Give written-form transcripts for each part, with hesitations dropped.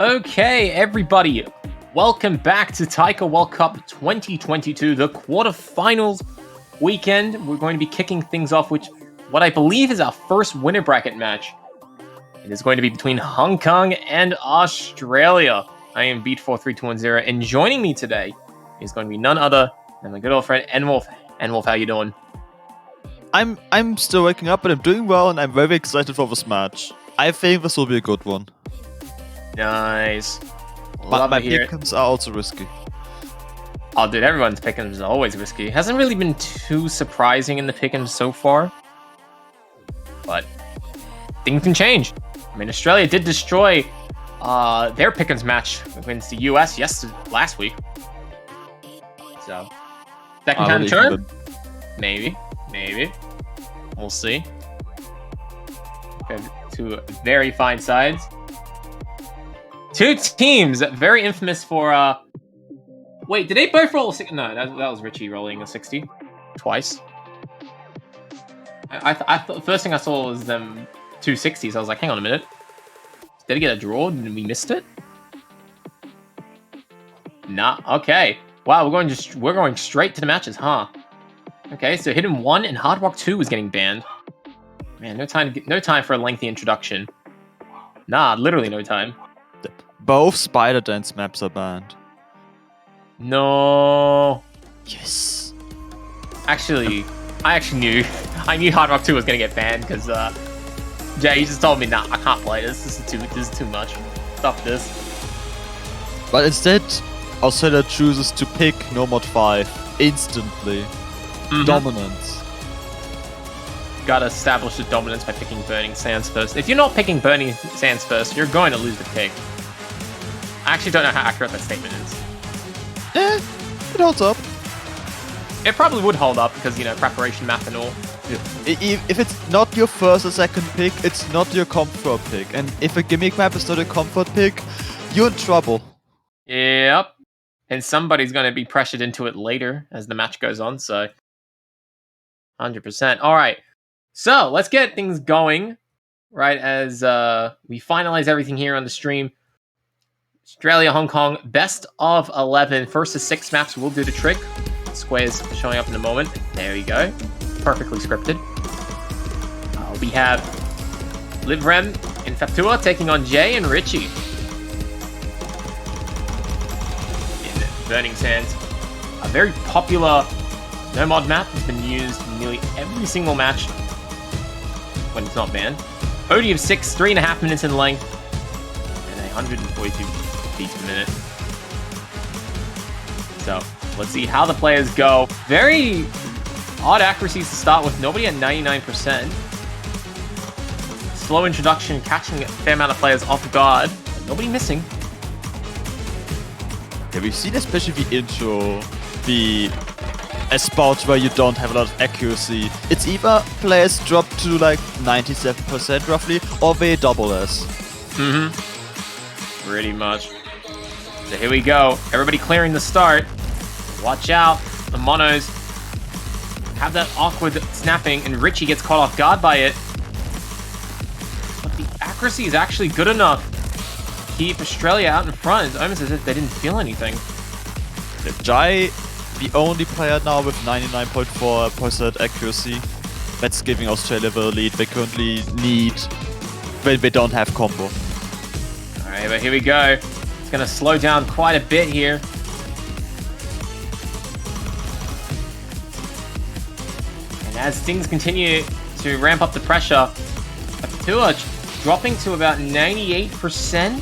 Okay, everybody, welcome back to Taiko World Cup 2022, the quarterfinals weekend. We're going to be kicking things off with what I believe is our first winner bracket match. It is going to be between Hong Kong and Australia. I am vv1445034376, and joining me today is going to be none other than my good old friend N-Wolf. N-Wolf, how you doing? I'm still waking up, but I'm doing well, and I'm very excited for this match. I think this will be a good one. Nice. But my pick'ems are also risky. Oh, dude, everyone's pick'ems is always risky. Hasn't really been too surprising in the pick'ems so far. But things can change. I mean, Australia did destroy their pick'ems match against the US last week. So, second time turn? Maybe. We'll see. Okay, two very fine sides. Two teams very infamous for wait, did they both roll a 60? No, that was Richie rolling a 60 twice. I thought first thing I saw was them 260s. I was like, hang on a minute, did he get a draw? Did we missed it? Nah. Okay. Wow, we're going straight to the matches, huh? Okay, so Hidden 1 and Hard Rock 2 was getting banned. Man, no time for a lengthy introduction. Nah, literally no time. Both Spider Dance maps are banned. No. Yes. Actually, I knew Hard Rock 2 was gonna get banned because Jay just told me, nah, I can't play this. This is too much. Stop this. But instead, Australia chooses to pick No Mod 5 instantly. Dominance. Gotta establish the dominance by picking Burning Sands first. If you're not picking Burning Sands first, you're going to lose the pick. I actually don't know how accurate that statement is. It holds up. It probably would hold up because, you know, preparation map and all. If it's not your first or second pick, it's not your comfort pick. And if a gimmick map is not a comfort pick, you're in trouble. Yep. And somebody's going to be pressured into it later as the match goes on, so 100%. All right. So let's get things going, right, as we finalize everything here on the stream. Australia, Hong Kong, best of 11. First to 6 maps will do the trick. Squares showing up in a moment. There we go. Perfectly scripted. We have Livrem and Faptua taking on Jay and Richie. In Burning Sands, a very popular no-mod map has been used in nearly every single match when it's not banned. OD of 6, 3.5 minutes in length, and 142 feet per minute. So, let's see how the players go. Very odd accuracies to start with, nobody at 99%. Slow introduction, catching a fair amount of players off guard. Nobody missing. Yeah, we've seen especially the intro be a spot where you don't have a lot of accuracy. It's either players drop to like 97% roughly, or they double us. Pretty much. So here we go. Everybody clearing the start. Watch out. The monos have that awkward snapping, and Richie gets caught off guard by it. But the accuracy is actually good enough to keep Australia out in front. It's almost as if they didn't feel anything. Jai, the only player now with 99.4% accuracy. That's giving Australia the lead they currently need when they don't have combo. Alright, but here we go. It's going to slow down quite a bit here. And as things continue to ramp up the pressure, Faptua dropping to about 98%.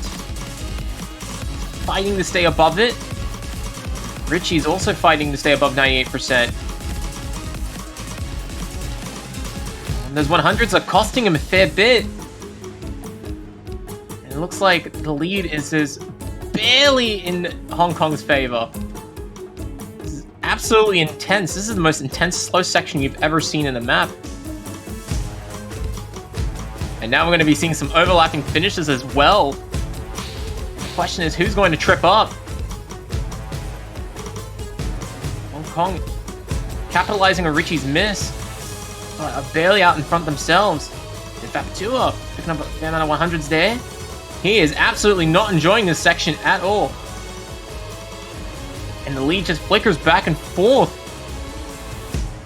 Fighting to stay above it. Richie's also fighting to stay above 98%. And those 100s are costing him a fair bit. And it looks like the lead is barely in Hong Kong's favor. This is absolutely intense. This is the most intense slow section you've ever seen in a map. And now we're going to be seeing some overlapping finishes as well. The question is, who's going to trip up? Hong Kong capitalizing on Richie's miss, but are barely out in front themselves. In fact, Faptua picking up a fair amount of 100s there. He is absolutely not enjoying this section at all. And the lead just flickers back and forth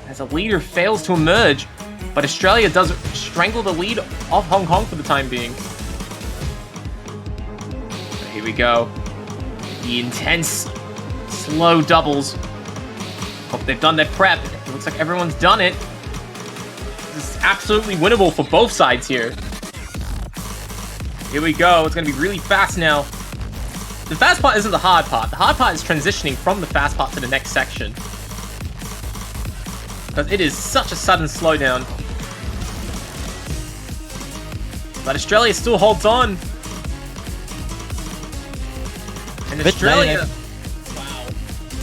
as a leader fails to emerge. But Australia does strangle the lead of Hong Kong for the time being. So here we go. The intense, slow doubles. Hope they've done their prep. It looks like everyone's done it. This is absolutely winnable for both sides here. Here we go. It's going to be really fast now. The fast part isn't the hard part. The hard part is transitioning from the fast part to the next section. Because it is such a sudden slowdown. But Australia still holds on. And Australia... Wow.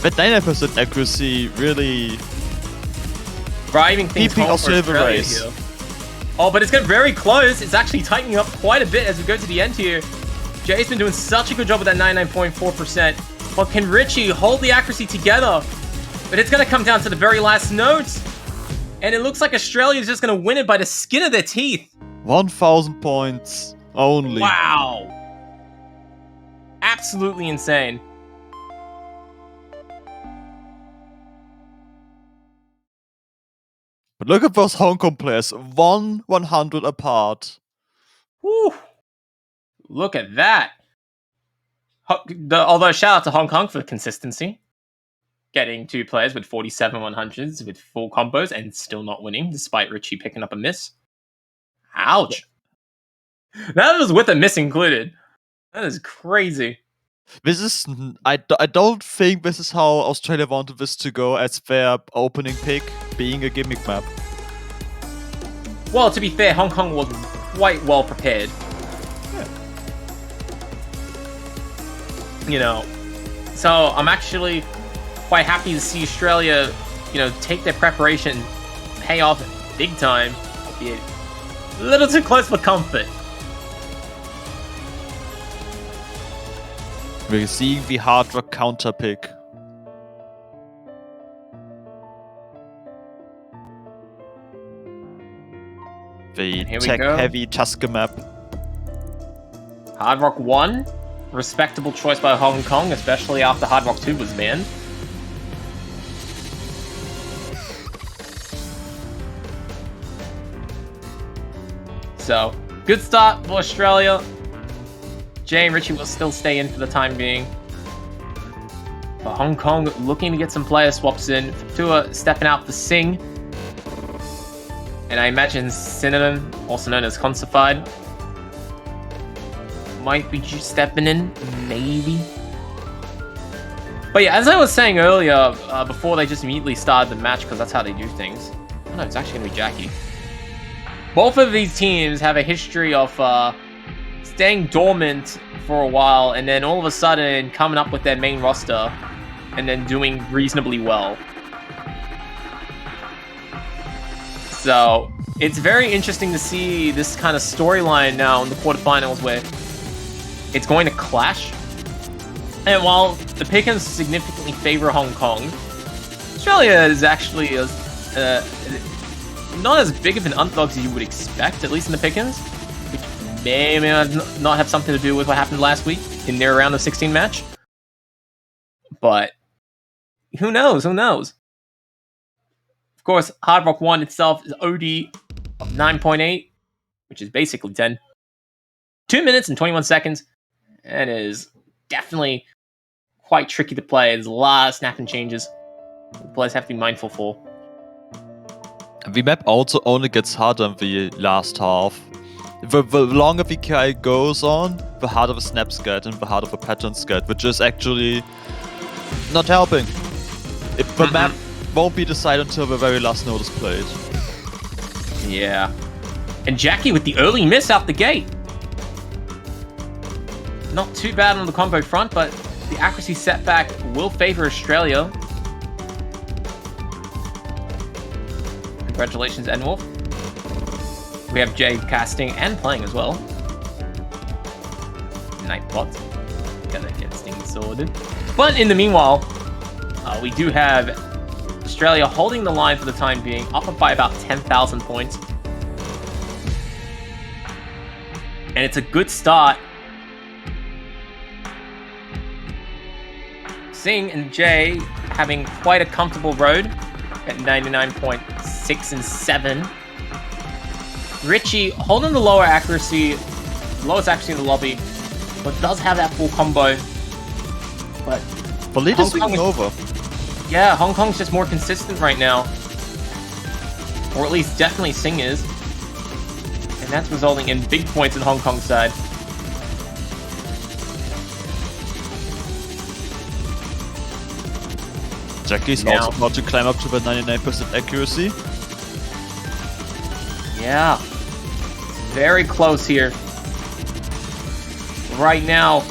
With 99% accuracy, really... driving things keeping home for Australia Australia race. here. Oh, but it's getting very close. It's actually tightening up quite a bit as we go to the end here. Jay's been doing such a good job with that 99.4%. But can Richie hold the accuracy together? But it's going to come down to the very last note. And it looks like Australia is just going to win it by the skin of their teeth. 1,000 points only. Wow. Absolutely insane. But look at those Hong Kong players. 100 apart. Whew. Look at that. Although shout out to Hong Kong for consistency. Getting 2 players with 47 100s with full combos and still not winning, despite Richie picking up a miss. Ouch. That was with a miss included. That is crazy. This is... I don't think this is how Australia wanted this to go as their opening pick, being a gimmick map. Well, to be fair, Hong Kong was quite well prepared. Yeah. You know, so I'm actually quite happy to see Australia, you know, take their preparation, pay off big time, albeit a little too close for comfort. We're seeing the hard rock counter pick. The tech-heavy Tusker map. Hard Rock 1, respectable choice by Hong Kong, especially after Hard Rock 2 was banned. So, good start for Australia. Jay and Richie will still stay in for the time being. But Hong Kong looking to get some player swaps in. Fatua stepping out for Singh. And I imagine Cinnamon, also known as Consified, might be stepping in, maybe. But yeah, as I was saying earlier, before they just immediately started the match, because that's how they do things. Oh no, it's actually going to be Jackie. Both of these teams have a history of staying dormant for a while, and then all of a sudden coming up with their main roster, and then doing reasonably well. So, it's very interesting to see this kind of storyline now in the quarterfinals where it's going to clash. And while the pickings significantly favor Hong Kong, Australia is actually not as big of an underdog as you would expect, at least in the pickings, which may or may not have something to do with what happened last week in their round of 16 match. But who knows? Who knows? Of course, Hard Rock 1 itself is OD of 9.8, which is basically 10. 2 minutes and 21 seconds, and it is definitely quite tricky to play. There's a lot of snapping changes players have to be mindful for. The map also only gets harder in the last half. The longer the KI goes on, the harder the snaps get and the harder the patterns get, which is actually not helping. The map won't be decided until the very last node is played. Yeah. And Jackie with the early miss out the gate. Not too bad on the combo front, but the accuracy setback will favor Australia. Congratulations, Enwolf. We have Jay casting and playing as well. Nightbot. Gotta get things sorted. But in the meanwhile, we do have Australia holding the line for the time being, up by about 10,000 points. And it's a good start Singh and Jay having quite a comfortable road at 99.6 and 7. Richie holding the lower accuracy, lowest accuracy in the lobby, but does have that full combo. But lead is swinging over. Yeah, Hong Kong's just more consistent right now. Or at least definitely Singh is. And that's resulting in big points in Hong Kong's side. Jackie's also about to climb up to the 99% accuracy. Yeah. Very close here. Right now,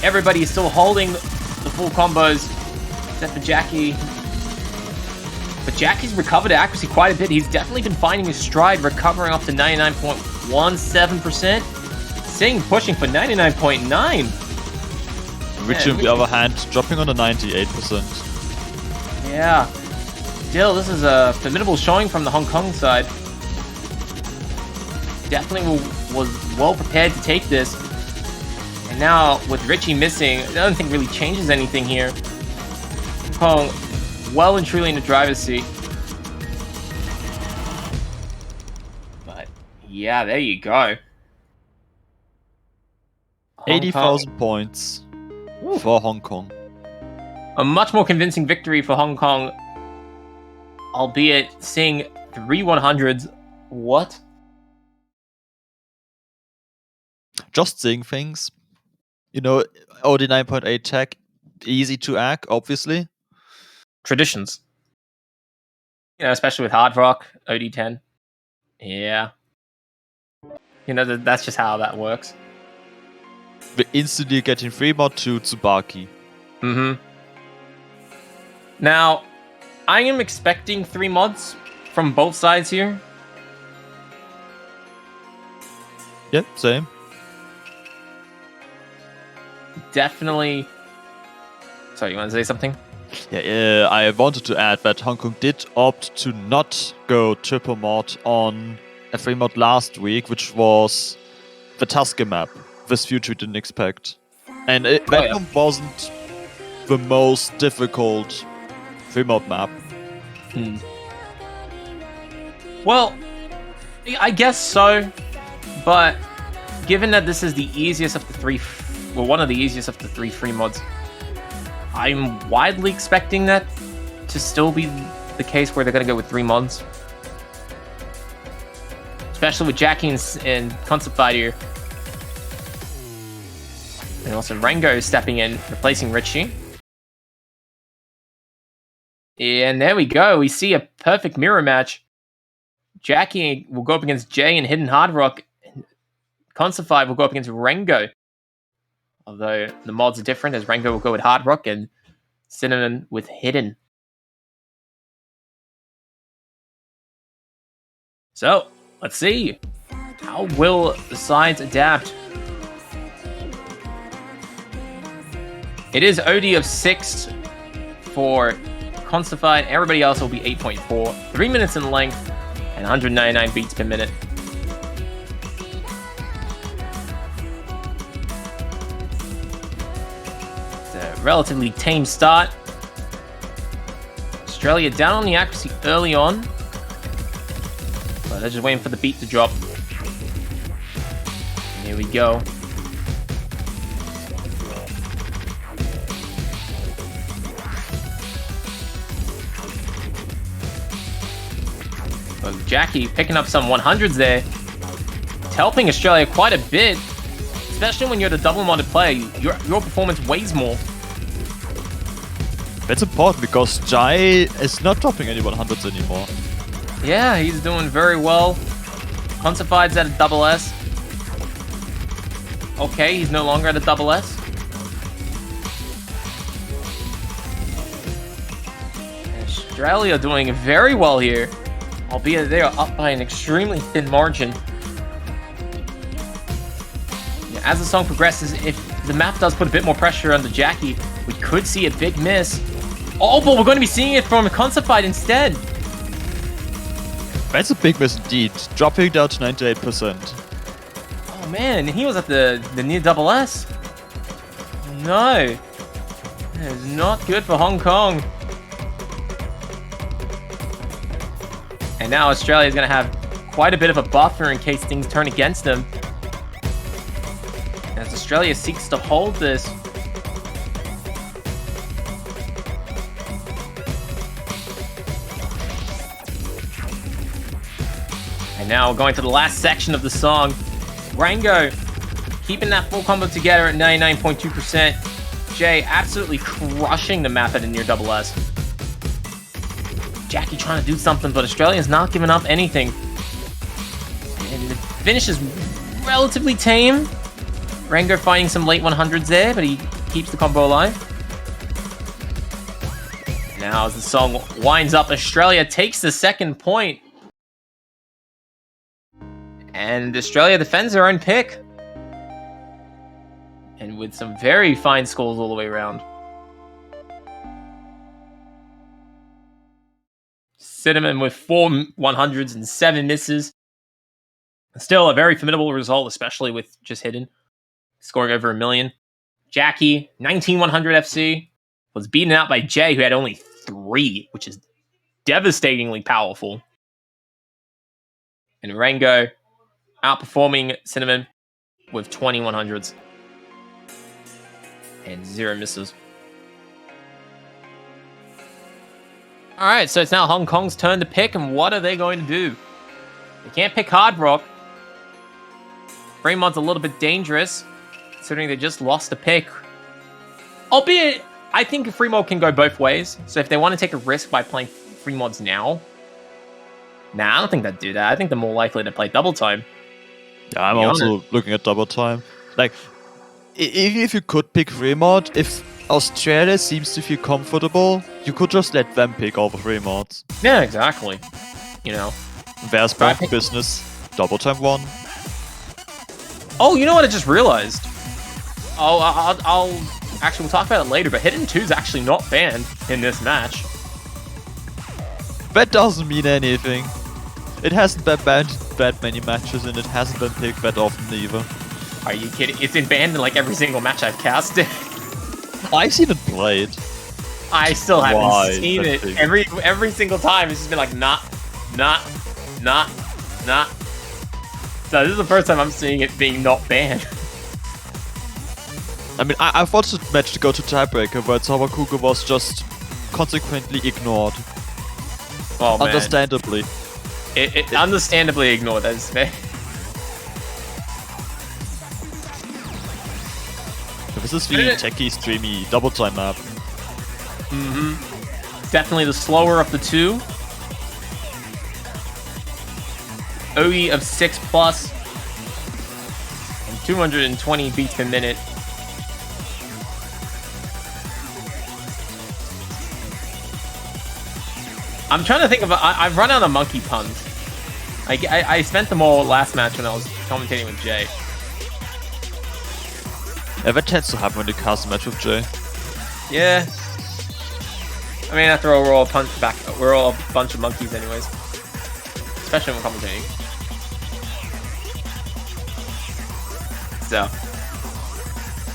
everybody is still holding the full combos, except for Jackie. But Jackie's recovered accuracy quite a bit. He's definitely been finding his stride, recovering up to 99.17%. Singh pushing for 99.9. Richie, on the other hand, dropping on the 98%. Yeah. Still, this is a formidable showing from the Hong Kong side. Definitely was well prepared to take this. And now, with Richie missing, I don't think really changes anything here. Hong Kong well and truly in the driver's seat. But, yeah, there you go. 80,000 points for Hong Kong. A much more convincing victory for Hong Kong, albeit seeing 3 100s. What? Just seeing things. You know, OD 9.8 tech, easy to hack, obviously. Traditions. You know, especially with Hard Rock, OD10. Yeah. You know, that's just how that works. We're instantly getting 3 mod to Tsubaki. Mm-hmm. Now, I am expecting 3 mods from both sides here. Yep, same. Definitely. Sorry, you want to say something? Yeah, I wanted to add that Hong Kong did opt to not go triple mod on a 3 mod last week, which was the Tuscan map. This future we didn't expect. And that one wasn't the most difficult 3 mod map. Well, I guess so, but given that this is the easiest of the 3, well, one of the easiest of the 3 free mods, I'm widely expecting that to still be the case where they're going to go with 3 mods. Especially with Jackie and Concept Fight here. And also Rango stepping in, replacing Richie. And there we go. We see a perfect mirror match. Jackie will go up against Jay and Hidden Hard Rock. Concept Fight will go up against Rango. Although the mods are different, as Rango will go with Hard Rock and Cinnamon with Hidden. So, let's see. How will the sides adapt? It is OD of 6 for Concept Fight. Everybody else will be 8.4. 3 minutes in length and 199 beats per minute. It's a relatively tame start. Australia down on the accuracy early on. But they're just waiting for the beat to drop. Here we go. So Jackie picking up some 100s there. It's helping Australia quite a bit. Especially when you're the double modded player. Your performance weighs more. That's important because Jai is not dropping any 100s anymore. Yeah, he's doing very well. Concept Fight's at a double S. Okay, he's no longer at a double S. Australia doing very well here. Albeit they are up by an extremely thin margin. As the song progresses, if the map does put a bit more pressure on the Jackie, we could see a big miss. Oh, but we're going to be seeing it from a Concept Fight instead. That's a big miss indeed, dropping down to 98%. Oh man, he was at the near double S. No. It's not good for Hong Kong. And now Australia is going to have quite a bit of a buffer in case things turn against them. As Australia seeks to hold this. And now going to the last section of the song. Rango keeping that full combo together at 99.2%. Jay absolutely crushing the map at a near double S. Jackie trying to do something, but Australia's not giving up anything. And the finish is relatively tame. Rango finding some late 100s there, but he keeps the combo alive. Now as the song winds up, Australia takes the second point. And Australia defends their own pick. And with some very fine scores all the way around. Cinnamon with 4 100s and 7 misses. Still a very formidable result, especially with just hidden. Scoring over 1 million. Jackie, 19100 FC. Was beaten out by Jay, who had only 3, which is devastatingly powerful. And Rango outperforming Cinnamon with 20 100s. And 0 misses. Alright, so it's now Hong Kong's turn to pick, and what are they going to do? They can't pick Hard Rock. Fremod's a little bit dangerous, considering they just lost a pick. Albeit, I think Fremod can go both ways, so if they want to take a risk by playing Fremods now... Nah, I don't think they'd do that. I think they're more likely to play Double Time. Yeah, I'm also looking at Double Time. Like, even if you could pick Fremod, if Australia seems to feel comfortable, you could just let them pick all the Fremods. Yeah, exactly. You know. There's both business. Double Time 1. Oh, you know what I just realized? I'll actually, we'll talk about it later, but Hidden 2 is actually not banned in this match. That doesn't mean anything. It hasn't been banned that many matches, and it hasn't been picked that often either. Are you kidding? It's been banned in like every single match I've casted. I've seen it played. I still haven't seen it. Every single time, it's just been like, not. So this is the first time I'm seeing it being not banned. I mean, I thought the match to go to tiebreaker, but Sawakuga was just consequently ignored. Oh, man. Understandably. It understandably ignored, that is fair. This is the techie, streamy Double Time map. Definitely the slower of the two. OE of 6+. And 220 beats per minute. I'm trying to think of... I've run out of monkey puns. I spent them all last match when I was commentating with Jay. Yeah, that tends to happen when you cast a match with Jay. Yeah. I mean, after all, we're all we're all a bunch of monkeys anyways. Especially when commentating. So,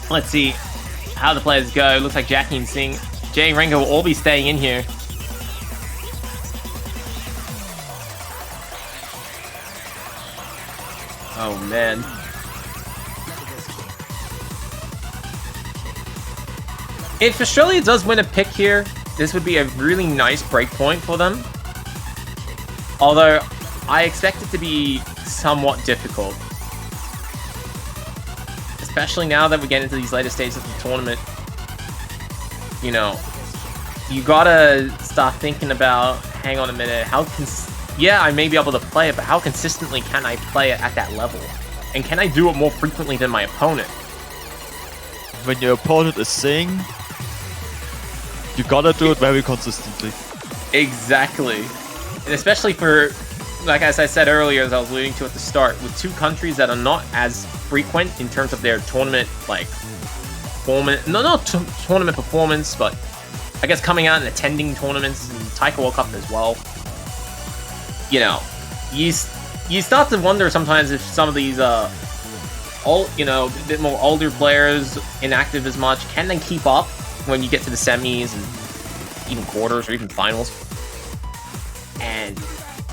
let's see how the players go. Looks like Jackie and Singh, Jay and Rango will all be staying in here. Oh, man. If Australia does win a pick here, this would be a really nice breakpoint for them. Although, I expect it to be somewhat difficult. Especially now that we get into these later stages of the tournament. You know, you gotta start thinking about, hang on a minute, yeah, I may be able to play it, but how consistently can I play it at that level? And can I do it more frequently than my opponent? When your opponent is Singh, you gotta do it very consistently. Exactly. And especially for, like as I said earlier, as I was alluding to at the start, with two countries that are not as frequent in terms of their tournament, like, performance, not tournament performance, but I guess coming out and attending tournaments and Taiko World Cup as well. You know, you start to wonder sometimes if some of these, a bit more older players, inactive as much, can they keep up when you get to the semis and even quarters or even finals. And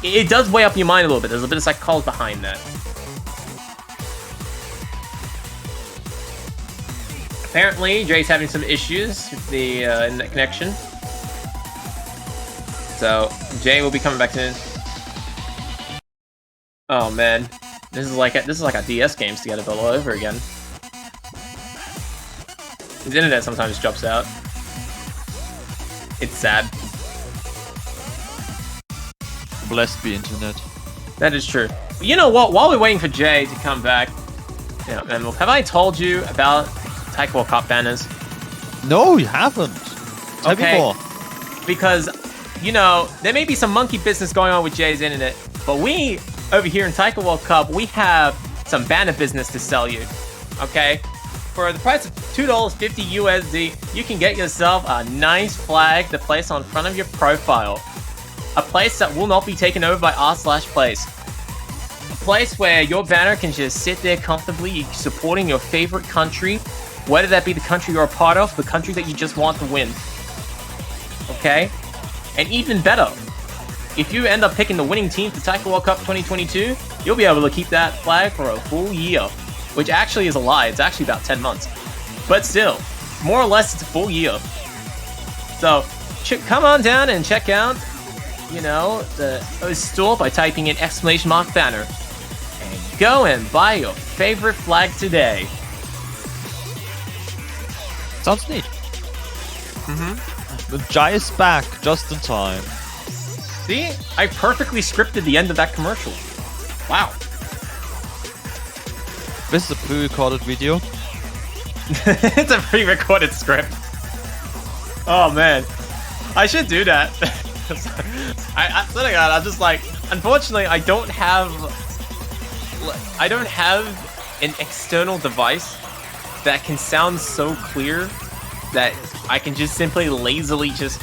it does weigh up your mind a little bit. There's a bit of psychology behind that. Apparently, Jay's having some issues with the internet connection. So, Jay will be coming back in. Oh man, this is like a DS games to get it all over again. His internet sometimes drops out. It's sad. Blessed be internet. That is true. But you know what? While we're waiting for Jay to come back, have I told you about Taiko World Cup banners? No, you haven't. Tell me more. Because, you know, there may be some monkey business going on with Jay's internet, but we, over here in Taiko World Cup, we have some banner business to sell you. Okay? For the price of $2.50 USD, you can get yourself a nice flag to place on front of your profile. A place that will not be taken over by r/place. A place where your banner can just sit there comfortably supporting your favorite country, whether that be the country you're a part of, the country that you just want to win. Okay? And even better, if you end up picking the winning team for Taiko World Cup 2022, you'll be able to keep that flag for a full year. Which actually is a lie, it's actually about 10 months. But still, more or less it's a full year. So, come on down and check out, you know, the store by typing in !banner. And go and buy your favorite flag today. Sounds neat. The Jai is back, just in time. See? I perfectly scripted the end of that commercial. Wow. This is a pre-recorded video. It's a pre-recorded script. Oh man. I should do that. I swear to God, I'm just like, unfortunately, I don't have an external device that can sound so clear that I can just simply lazily just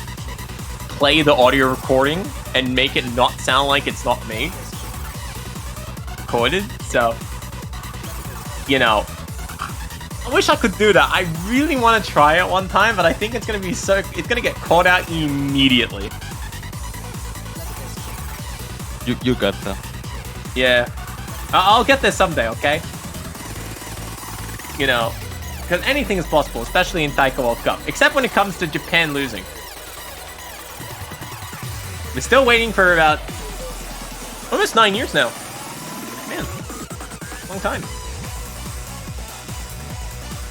play the audio recording and make it not sound like it's not me recorded. So, you know, I wish I could do that. I really want to try it one time, but I think it's gonna get called out immediately. You get there. Yeah, I'll get there someday. Okay. You know, because anything is possible, especially in Taiko World Cup, except when it comes to Japan losing. We're still waiting for about almost 9 years now. Man, long time.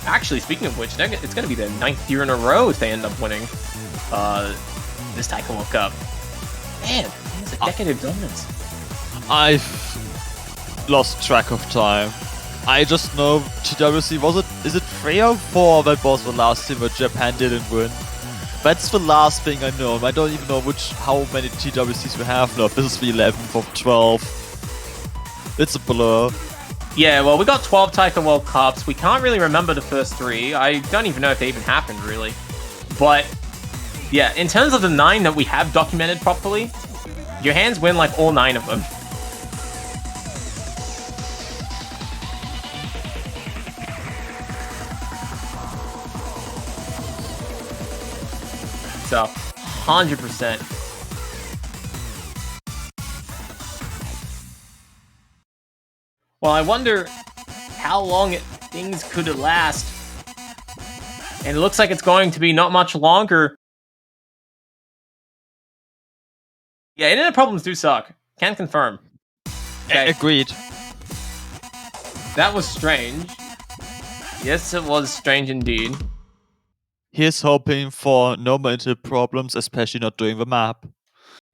Actually, speaking of which, it's going to be the 9th year in a row if they end up winning this Taiko World Cup. Man, it's a decade of dominance. I've lost track of time. I just know TWC, is it 3 or 4 that was the last team where Japan didn't win? That's the last thing I know. I don't even know how many TWCs we have now. This is the 11th of 12. It's a blur. Yeah, well, we got 12 Taiko World Cups. We can't really remember the first 3. I don't even know if they even happened, really. But, yeah, in terms of the 9 that we have documented properly, your hands win, like, all 9 of them. So, 100%. Well, I wonder how long things could last. And it looks like it's going to be not much longer. Yeah, internet problems do suck. Can confirm. Okay. Agreed. That was strange. Yes, it was strange indeed. Here's hoping for no more internet problems, especially not doing the map.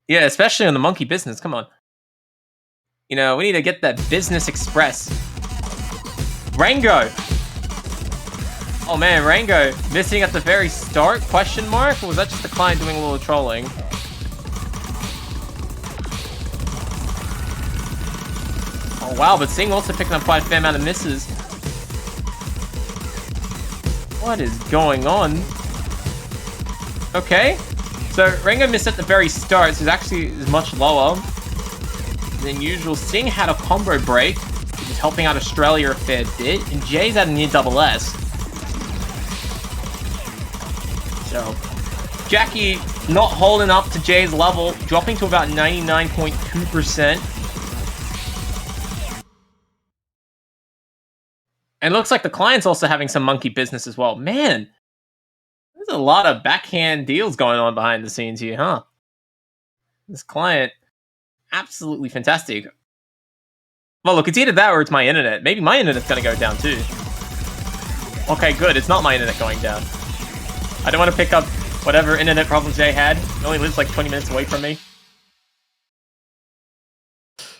Yeah, especially on the monkey business. Come on. You know, we need to get that Business Express. Rango! Oh man, Rango missing at the very start? Question mark? Or was that just the client doing a little trolling? Oh wow, but Singh also picking up quite a fair amount of misses. What is going on? Okay. So Rango missed at the very start, so it actually is much lower than usual. Singh had a combo break, which is helping out Australia a fair bit, and Jay's at a near double S. So, Jackie not holding up to Jay's level, dropping to about 99.2%. And looks like the client's also having some monkey business as well. Man, there's a lot of backhand deals going on behind the scenes here, huh? This client, absolutely fantastic. Well, look, it's either that or it's my internet. Maybe my internet's gonna go down too. Okay, good. It's not my internet going down. I don't want to pick up whatever internet problems Jay had. He only lives like 20 minutes away from me.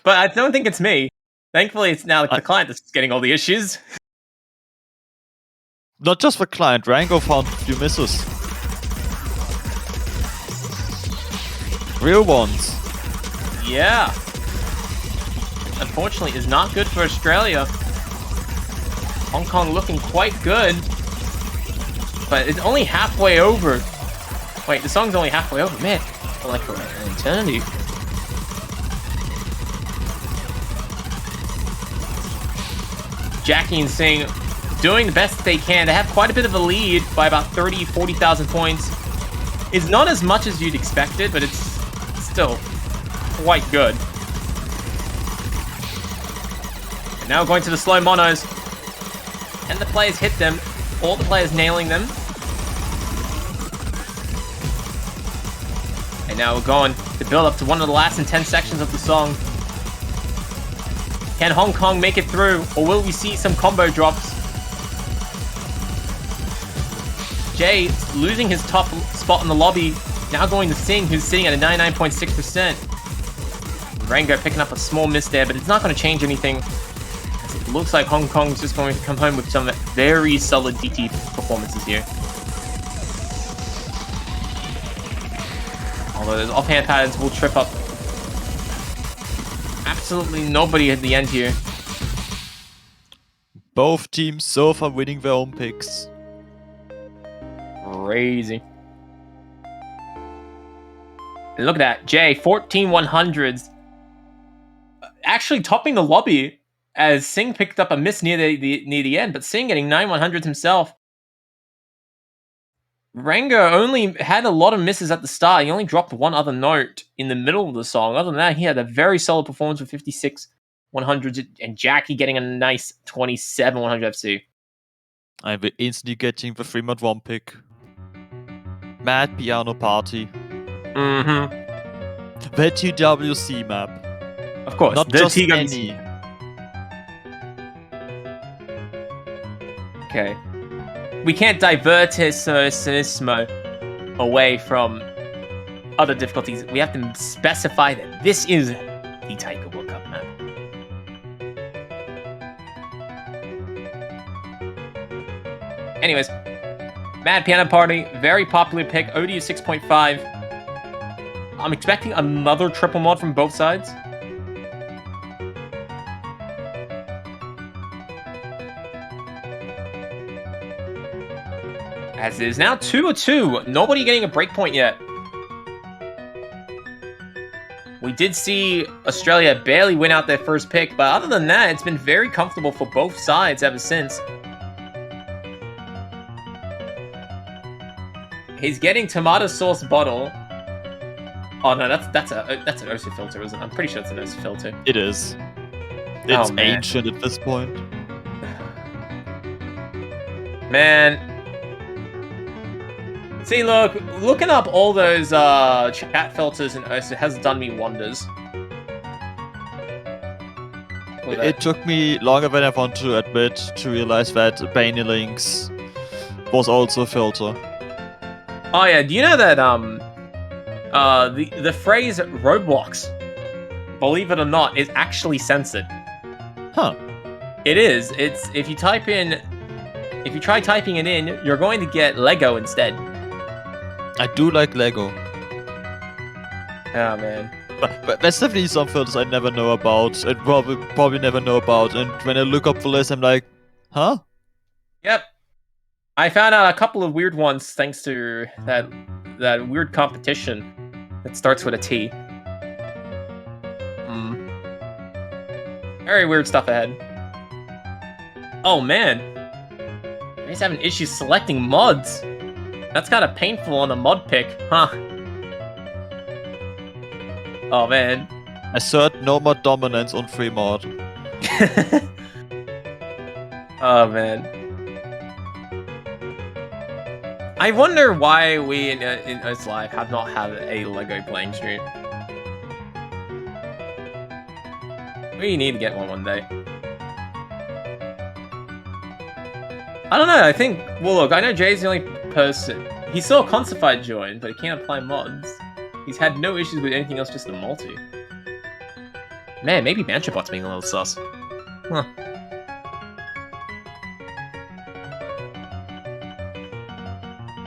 But I don't think it's me. Thankfully, it's now the client that's getting all the issues. Not just the client, Rango found a few misses. Real ones. Yeah. Unfortunately, is not good for Australia. Hong Kong looking quite good. But it's only halfway over. Wait, the song's only halfway over. Man, like an eternity. Jackie and Singh doing the best they can. They have quite a bit of a lead by about 30, 40,000 points. It's not as much as you'd expected, but it's still quite good. And now going to the slow monos. And the players hit them. All the players nailing them. And now we're going to build up to one of the last 10 sections of the song. Can Hong Kong make it through, or will we see some combo drops? Jay losing his top spot in the lobby. Now going to Singh, who's sitting at a 99.6%. Rango picking up a small miss there, but it's not going to change anything. It looks like Hong Kong's just going to come home with some very solid DT performances here. Although those offhand patterns will trip up absolutely nobody at the end here. Both teams so far winning their own picks. Crazy. And look at that. Jay, 14 100s. Actually topping the lobby as Singh picked up a miss near the end, but Singh getting 9 100s himself. Rango only had a lot of misses at the start. He only dropped one other note in the middle of the song. Other than that, he had a very solid performance with 56 100s, and Jackie getting a nice 27 100 FC. I'm instantly getting the 3-1 pick. Mad Piano Party. Mm-hmm. The TWC map. Of course, not the just TWC. any. Okay. We can't divertismo away from other difficulties. We have to specify that this is the Taiko World Cup map. Anyways, Mad Piano Party, very popular pick. ODU 6.5. I'm expecting another triple mod from both sides. As it is now 2-2. Nobody getting a breakpoint yet. We did see Australia barely win out their first pick, but other than that, it's been very comfortable for both sides ever since. He's getting tomato sauce bottle. Oh no, that's an OSU filter, isn't it? I'm pretty sure it's an OSU filter. It is. It's ancient at this point. Man. See, look, looking up all those chat filters in OSU has done me wonders. It took me longer than I want to admit to realize that Banelinks was also a filter. Oh yeah, do you know that the phrase Roblox, believe it or not, is actually censored? Huh. It is. It's if you try typing it in, you're going to get Lego instead. I do like Lego. Oh man. But there's definitely some filters I never know about and probably never know about, and when I look up the list I'm like, huh? Yep. I found out a couple of weird ones thanks to that weird competition that starts with a T. Very weird stuff ahead. Oh man. He's having issues selecting mods. That's kind of painful on the mod pick, huh? Oh, man. Assert no more dominance on free mod. Oh, man. I wonder why we in its life have not had a Lego playing stream. We need to get one day. I don't know, I think... Well, look, I know Jay's the only person... He saw Consified join, but he can't apply mods. He's had no issues with anything else, just the multi. Man, maybe Bancherbot's being a little sus. Huh.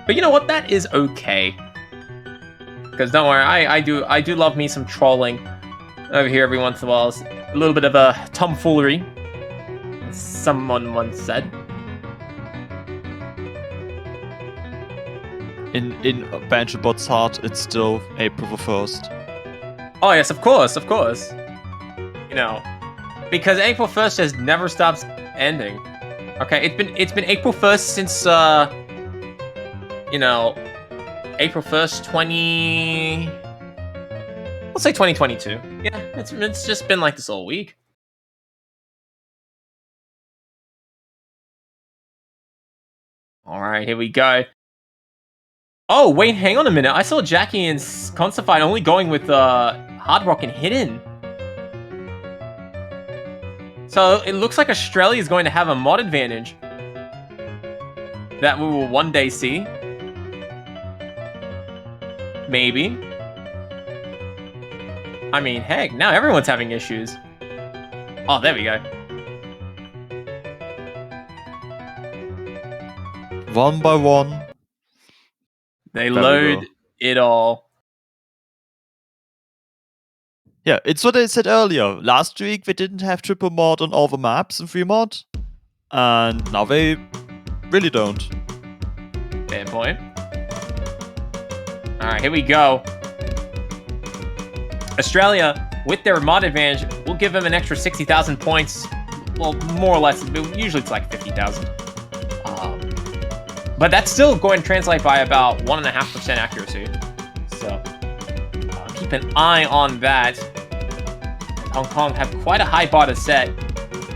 But you know what? That is okay. Because don't worry, I do love me some trolling over here every once in a while. It's a little bit of a tomfoolery, as someone once said. In Bancherbot's heart, it's still April the 1st. Oh yes, of course. You know, because April 1st just never stops ending. Okay, it's been April 1st since you know, April 1st, let's say 2022. Yeah, it's just been like this all week. All right, here we go. Oh, wait, hang on a minute. I saw Jackie and Consified only going with Hard Rock and Hidden. So it looks like Australia is going to have a mod advantage that we will one day see. Maybe. I mean, heck, now everyone's having issues. Oh, there we go. One by one. They load it all. Yeah, it's what I said earlier. Last week we didn't have triple mod on all the maps in free mod. And now they really don't. Fair point. Alright, here we go. Australia, with their mod advantage, will give them an extra 60,000 points. Well, more or less. Usually it's like 50,000. But that's still going to translate by about 1.5% accuracy. So, keep an eye on that. Hong Kong have quite a high bar to set,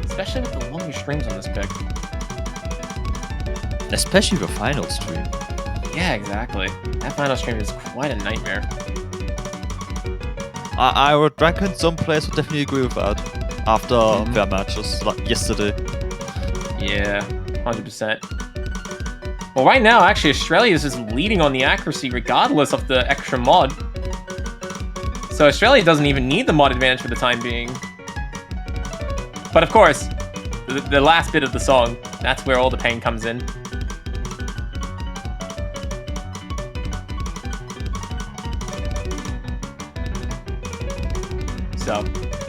especially with the longer streams on this pick. Especially the final stream. Yeah, exactly. That final stream is quite a nightmare. I would reckon some players would definitely agree with that after their matches like yesterday. Yeah, 100%. Well, right now, actually, Australia is just leading on the accuracy regardless of the extra mod. So Australia doesn't even need the mod advantage for the time being. But of course, the last bit of the song, that's where all the pain comes in. So,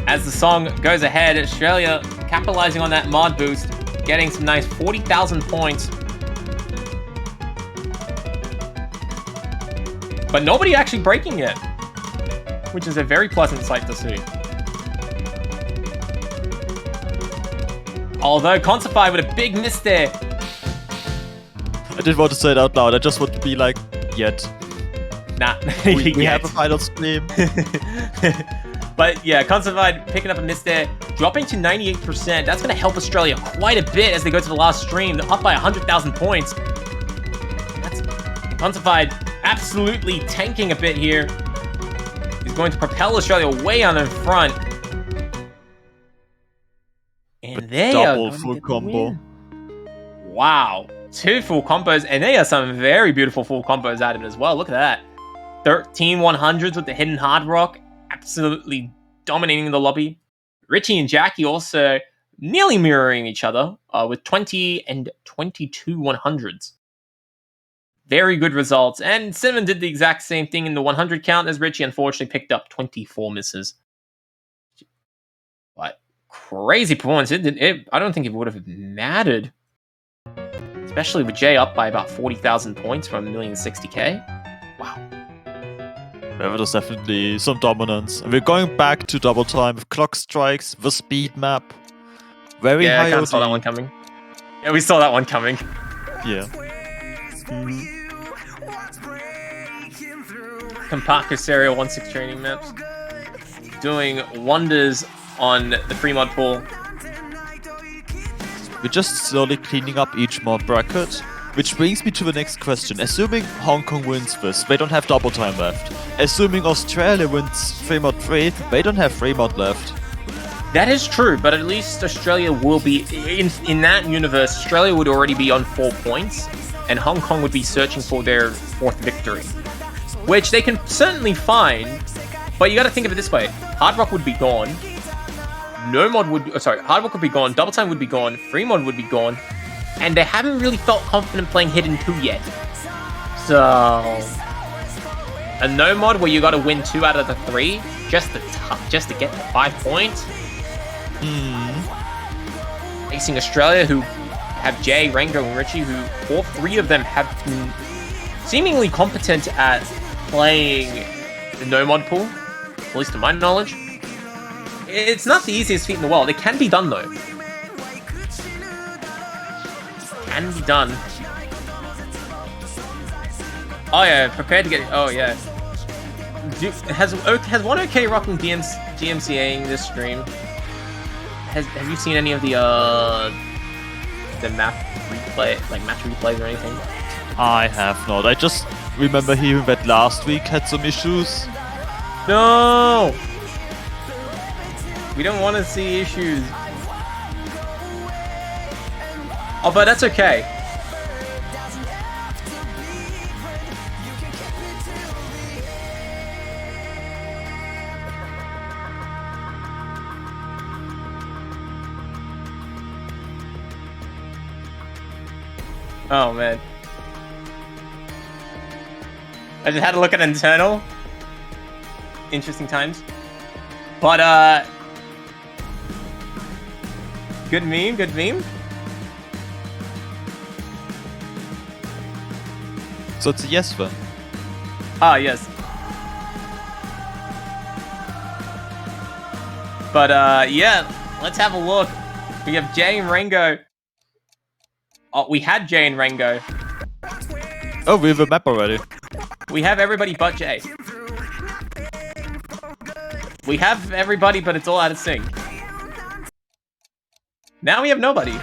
as the song goes ahead, Australia capitalizing on that mod boost, getting some nice 40,000 points. But nobody actually breaking it, which is a very pleasant sight to see. Although Consified with a big miss there. I didn't want to say it out loud, I just want to be like, yet. Nah. we have a final stream. But yeah, Consified picking up a miss there, dropping to 98%. That's going to help Australia quite a bit as they go to the last stream. They're up by 100,000 points. That's Consified absolutely tanking a bit here. He's going to propel Australia way on in front. And they double full combo. Wow. 2 full combos, and they have some very beautiful full combos added as well. Look at that. 13 100s with the hidden hard rock. Absolutely dominating the lobby. Richie and Jackie also nearly mirroring each other with 20 and 22 100s. Very good results. And Cinnamon did the exact same thing in the 100 count as Richie unfortunately picked up 24 misses. But crazy performance. I don't think it would have mattered. Especially with Jay up by about 40,000 points from 1,060,000. Wow. There was definitely some dominance. And we're going back to double time with clock strikes, the speed map. Very high. Yeah, I saw that one coming. Yeah, we saw that one coming. Yeah. Compactor Serial 1/6 training maps. Doing wonders on the free mod pool. We're just slowly cleaning up each mod bracket. Which brings me to the next question. Assuming Hong Kong wins this, they don't have double time left. Assuming Australia wins 3 mod 3, they don't have 3 mod left. That is true, but at least Australia will be... In that universe, Australia would already be on 4 points, and Hong Kong would be searching for their 4th victory. Which they can certainly find, but you gotta think of it this way. Hard Rock would be gone. No mod would... Oh, sorry, Hard Rock would be gone, Double Time would be gone, Free mod would be gone, and they haven't really felt confident playing Hidden 2 yet. So... A no mod where you gotta win 2 out of the 3, just to get the 5 points. Facing Australia, who have Jay, Rango, and Richie, who all 3 of them have been seemingly competent at playing the no mod pool, at least to my knowledge. It's not the easiest feat in the world. It can be done though. Can be done. Oh yeah, prepared to get. Oh yeah. Has one OK rocking DMCAing this stream? Have you seen any of the map replay, like match replays or anything? I have not. I just remember hearing that last week had some issues. No! We don't want to see issues. Oh, but that's okay. Oh man. I just had to look at internal. Interesting times. But good meme, good meme. So it's a yes then. Ah, yes. But yeah, let's have a look. We have Jay and Rango. Oh, we had Jay and Rango. Oh, we have a map already. We have everybody but Jay. We have everybody, but it's all out of sync. Now we have nobody.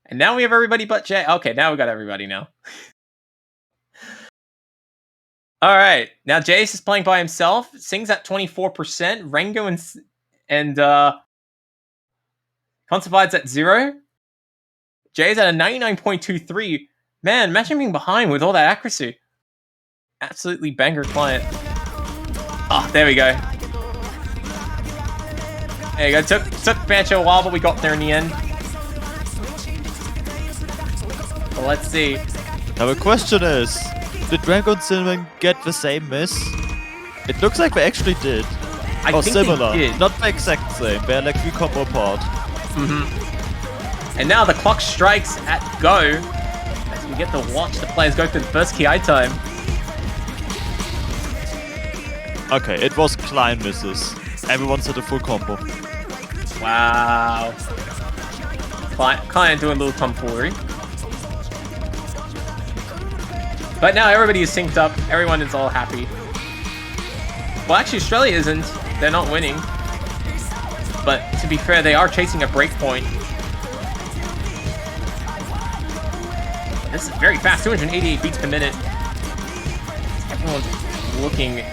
And now we have everybody but Jay. Okay, now we got everybody now. Alright, now Jace is playing by himself. Sing's at 24%. Rango and Concevide's at 0. Jay's at a 99.23. Man, imagine being behind with all that accuracy. Absolutely banger client. Oh, there we go. There you go. Took Bancho a while, but we got there in the end. Well, let's see. Now the question is, did Rango and Cinnamon get the same miss? It looks like they actually did. I or think similar. they did. Not the exact same. They're like 3 combo apart. And now the clock strikes at go. As we get to watch the players go through the first KI time. Okay, it was Klein misses. Everyone's at a full combo. Wow. Client doing a little tomfoolery. But now everybody is synced up. Everyone is all happy. Well, actually, Australia isn't. They're not winning. But to be fair, they are chasing a breakpoint. This is very fast. 288 beats per minute. Everyone's looking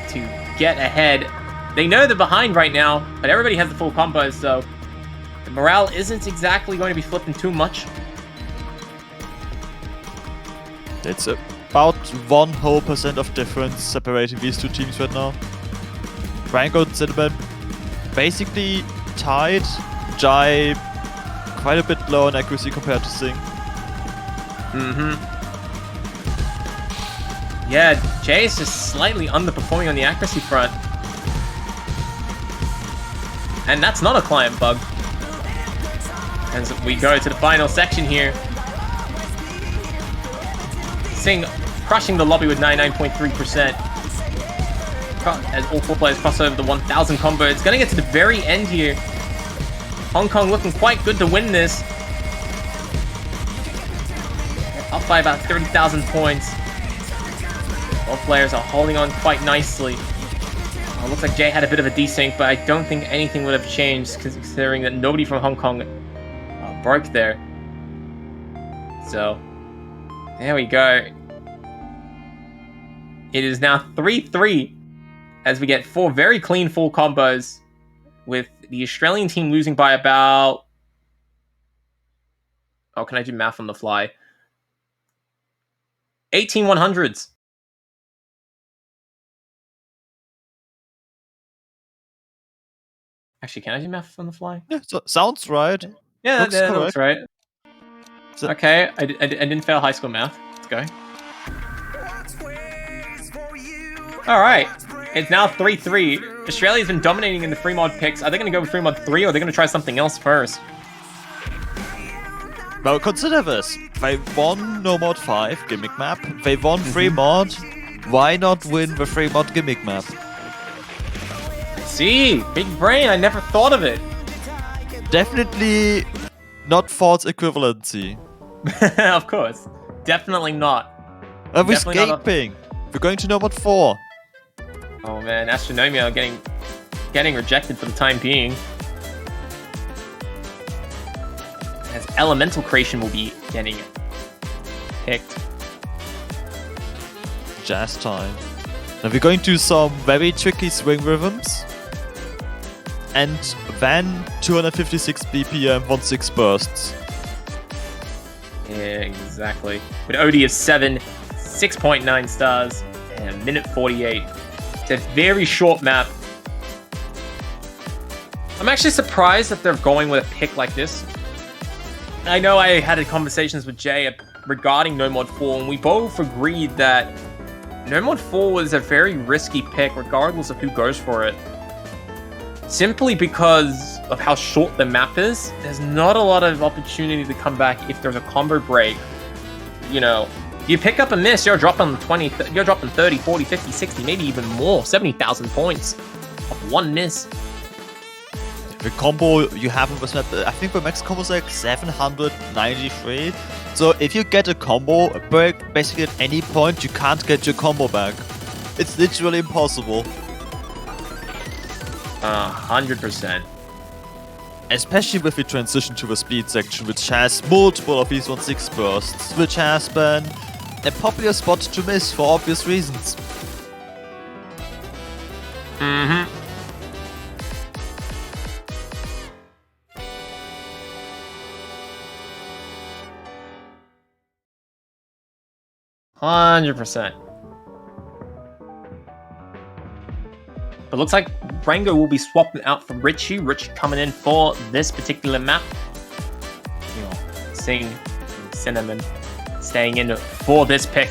to get ahead. They know they're behind right now, but everybody has the full combos, so the morale isn't exactly going to be flipping too much. It's about 1% of difference separating these two teams right now. Rango and Cinnamon basically tied. Jai quite a bit low on accuracy compared to Sing. Yeah, Jay is just slightly underperforming on the accuracy front. And that's not a client bug. As we go to the final section here. Sing crushing the lobby with 99.3%. As all 4 players cross over the 1000 combo. It's going to get to the very end here. Hong Kong looking quite good to win this. Up by about 30,000 points. Both players are holding on quite nicely. Looks like Jay had a bit of a desync, but I don't think anything would have changed considering that nobody from Hong Kong broke there. So, there we go. It is now 3-3 as we get 4 very clean full combos with the Australian team losing by about... Oh, can I do math on the fly? 18 100s. Actually, can I do math on the fly? Yeah, sounds right. Yeah, looks that looks right. So, okay, I didn't fail high school math. Let's go. Alright, it's now 3-3. Australia's been dominating in the free mod picks. Are they going to go with free mod 3 or are they going to try something else first? Well, consider this. They won no mod 5 gimmick map. They won free mod. Why not win the free mod gimmick map? See, big brain. I never thought of it. Definitely not false equivalency. Of course. Definitely not. Are we escaping? We're going to no mod 4. Oh man, Astronomia getting rejected for the time being. As Elemental Creation will be getting picked. Jazz time. Now we're going to some very tricky swing rhythms. And then 256 BPM 1/6 bursts. Yeah, exactly. With OD of 7, 6.9 stars, and a minute 48. It's a very short map. I'm actually surprised that they're going with a pick like this. I know I had conversations with Jay regarding No Mod 4, and we both agreed that No Mod 4 was a very risky pick, regardless of who goes for it. Simply because of how short the map is, there's not a lot of opportunity to come back if there's a combo break. You know, you pick up a miss, you're dropping 20, you're dropping 30, 40, 50, 60, maybe even more, 70,000 points of one miss. The combo you have in this map, I think the max combo is like 793. So if you get a combo break, basically at any point, you can't get your combo back. It's literally impossible. 100%. Especially with the transition to the speed section, which has multiple of these 1/6 bursts, which has been a popular spot to miss for obvious reasons. Mm-hmm. %. But looks like Rango will be swapping out for Richie. Richie coming in for this particular map. You know, Sing, Cinnamon, staying in for this pick.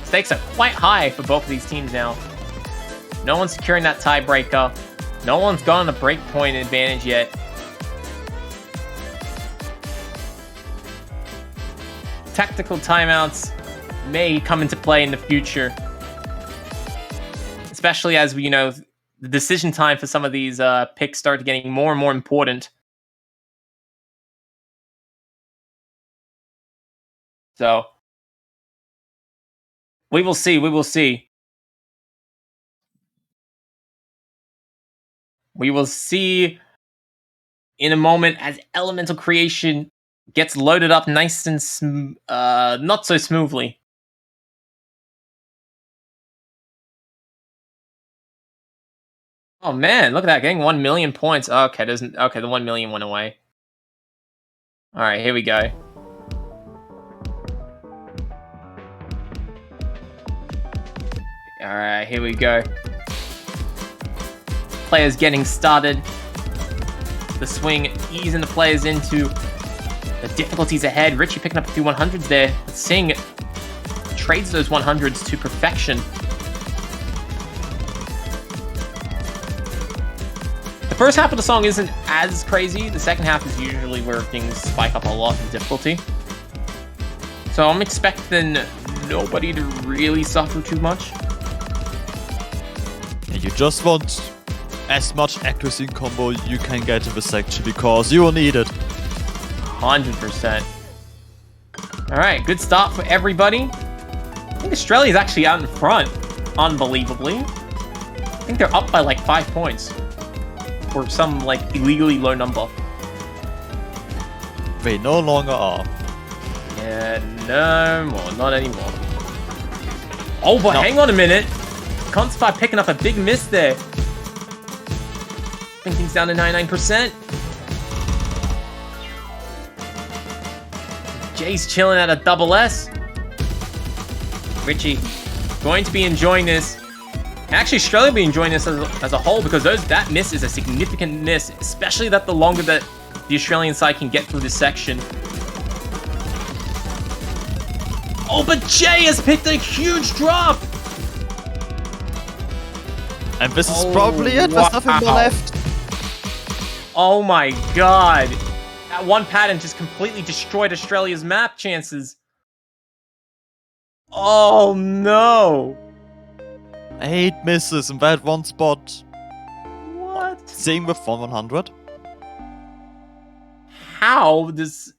Stakes are quite high for both of these teams now. No one's securing that tiebreaker. No one's gotten a breakpoint advantage yet. Tactical timeouts may come into play in the future, especially as we, you know, the decision time for some of these picks start getting more and more important. So we will see. We will see. We will see in a moment as Elemental Creation gets loaded up nice and not so smoothly. Oh man, look at that, getting 1 million points. Okay, the 1 million went away. All right, here we go. All right, here we go. Players getting started. The swing easing the players into the difficulties ahead. Richie picking up a few 100s there. But Sing trades those 100s to perfection. The first half of the song isn't as crazy. The second half is usually where things spike up a lot in difficulty. So I'm expecting nobody to really suffer too much. You just want as much accuracy in combo you can get in the section because you will need it. 100%. All right, good start for everybody. I think Australia's actually out in front, unbelievably. I think they're up by like 5 points. Or some like illegally low number. They no longer are. Yeah, no more, not anymore. Oh, but hang on a minute. Conspire picking up a big miss there. Thinking's down to 99%. Jay's chilling at a double S. Richie, going to be enjoying this. Actually, Australia will be enjoying this as a whole because that miss is a significant miss, especially that the longer that the Australian side can get through this section. Oh, but Jay has picked a huge drop! And this is probably it, there's nothing more left. Oh my god. That one pattern just completely destroyed Australia's map chances. Oh no. 8 misses in that one spot. What? Same with 100. How does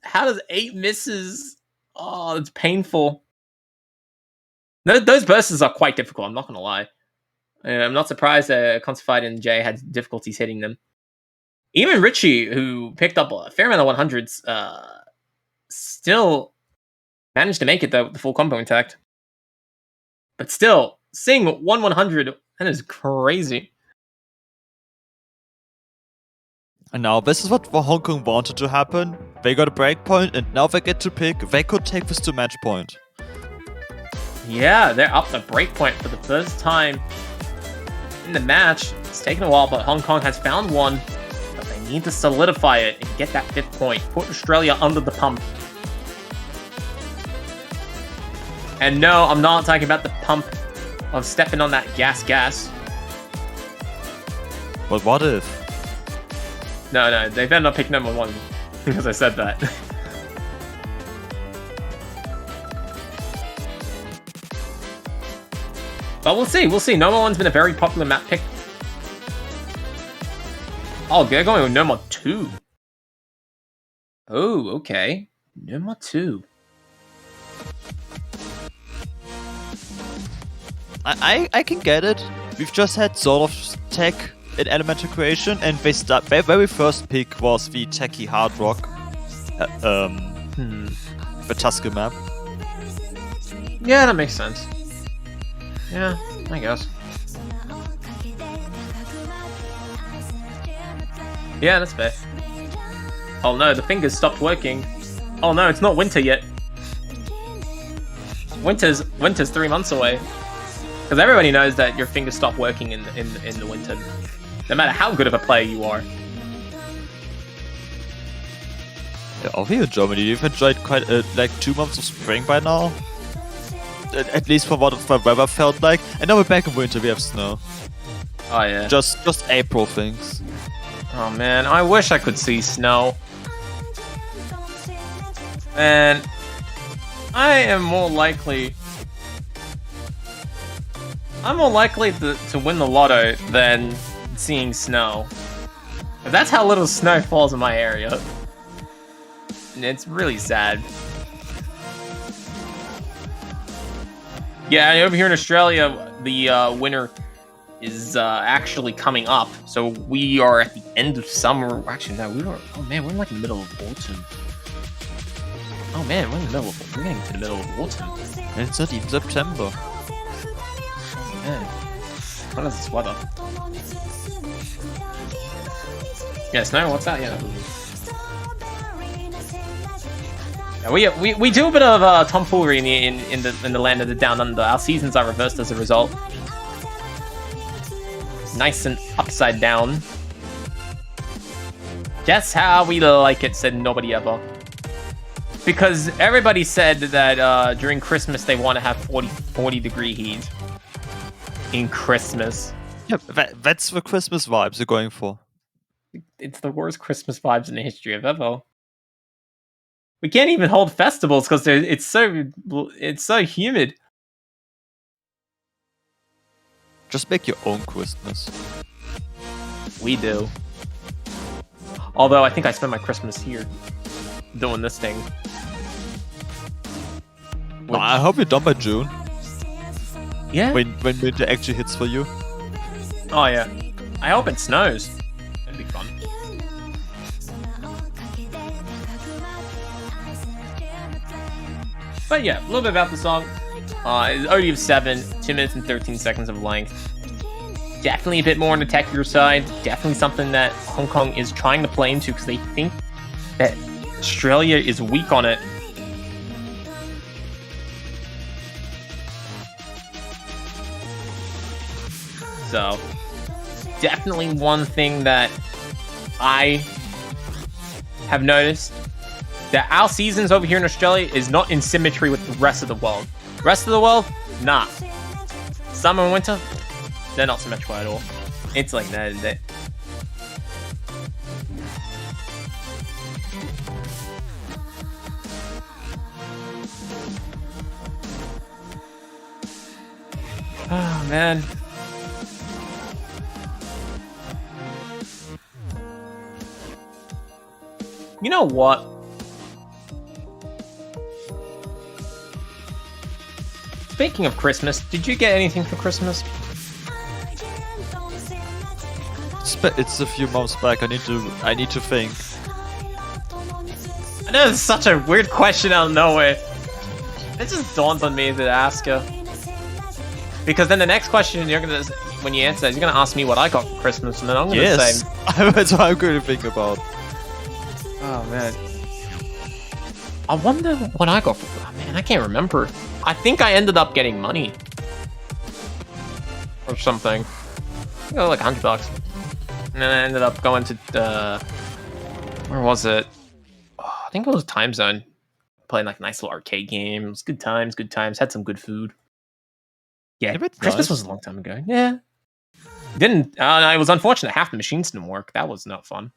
8 misses? Oh, it's painful. Those bursts are quite difficult, I'm not gonna lie. I'm not surprised that Constified and Jay had difficulties hitting them. Even Richie, who picked up a fair amount of 100s, still managed to make it though with the full combo intact. But still, seeing 100, that is crazy. And now this is what Hong Kong wanted to happen. They got a breakpoint and now they get to pick. They could take this to match point. Yeah, they're up the breakpoint for the first time in the match. It's taken a while, but Hong Kong has found one. But they need to solidify it and get that 5th point. Put Australia under the pump. And no, I'm not talking about the pump of stepping on that gas. But what if? No, they better not pick number 1 because I said that. But we'll see. Number 1's been a very popular map pick. Oh, they're going with number 2. Oh, okay. Number 2. I can get it. We've just had sort of tech in elemental creation, and their very first pick was the techie hard rock, the Tuscan map. Yeah, that makes sense. Yeah, I guess. Yeah, that's fair. Oh no, the fingers stopped working. Oh no, it's not winter yet. Winter's 3 months away. Because everybody knows that your fingers stop working in the winter, no matter how good of a player you are. Yeah, over here in Germany, we've enjoyed quite like 2 months of spring by now. At least for what the weather felt like. And now we're back in winter, we have snow. Oh yeah. Just April things. Oh man, I wish I could see snow. And I am more likely... I'm more likely to win the lotto than seeing snow. That's how little snow falls in my area. And it's really sad. Yeah, over here in Australia, the winter is actually coming up. So we are at the end of summer. Actually, no, oh man, we're like in the middle of autumn. Oh man, we're getting to the middle of autumn. And it's not even September. Man, what is this weather? Yeah, snow. What's that? Yeah. Yeah, we do a bit of tomfoolery in the land of the down under. Our seasons are reversed as a result. Nice and upside down. Just how we like it, said nobody ever. Because everybody said that during Christmas they want to have 40 degree heat. In Christmas. Yeah, that's the Christmas vibes you're going for. It's the worst Christmas vibes in the history of ever. We can't even hold festivals because it's so humid. Just make your own Christmas. We do. Although I think I spent my Christmas here doing this thing. Well, I hope you're done by June. Yeah. When winter actually hits for you. Oh yeah. I hope it snows. That'd be fun. But yeah, a little bit about the song. It's OD of 7, 2 minutes and 13 seconds of length. Definitely a bit more on the techier side. Definitely something that Hong Kong is trying to play into because they think that Australia is weak on it. So, definitely one thing that I have noticed, that our seasons over here in Australia is not in symmetry with the rest of the world. The rest of the world, nah. Summer and winter, they're not symmetrical at all. It's like that, isn't it? Oh, man. You know what? Speaking of Christmas, did you get anything for Christmas? It's a few months back. I need to think. I know it's such a weird question out of nowhere. It just dawns on me to ask you. Because then the next question when you answer that, you're gonna ask me what I got for Christmas, and then I'm gonna say, that's what I'm going to think about. oh man, I wonder what I got for. Oh, man, I can't remember. I think I ended up getting money or something. I think it was like $100, and then I ended up going to where was it? Oh, I think it was Time Zone. Playing like a nice little arcade game. It was good times. Good times. Had some good food. Yeah, Christmas nice. was a long time ago. Yeah. It was unfortunate. Half the machines didn't work. That was not fun.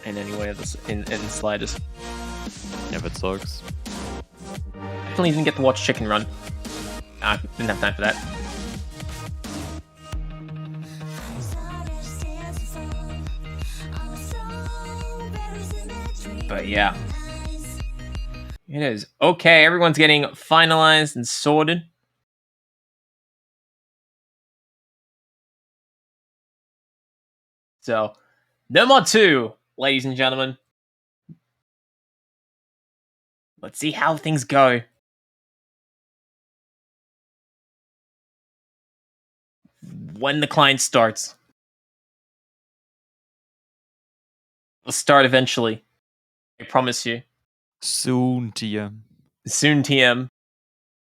In any way, in the slightest. Yeah, that sucks. Definitely didn't get to watch Chicken Run. I didn't have time for that. But yeah. It is. Okay, everyone's getting finalized and sorted. So, number 2, ladies and gentlemen. Let's see how things go. When the client starts. It'll start eventually. I promise you. Soon, TM. Soon, TM.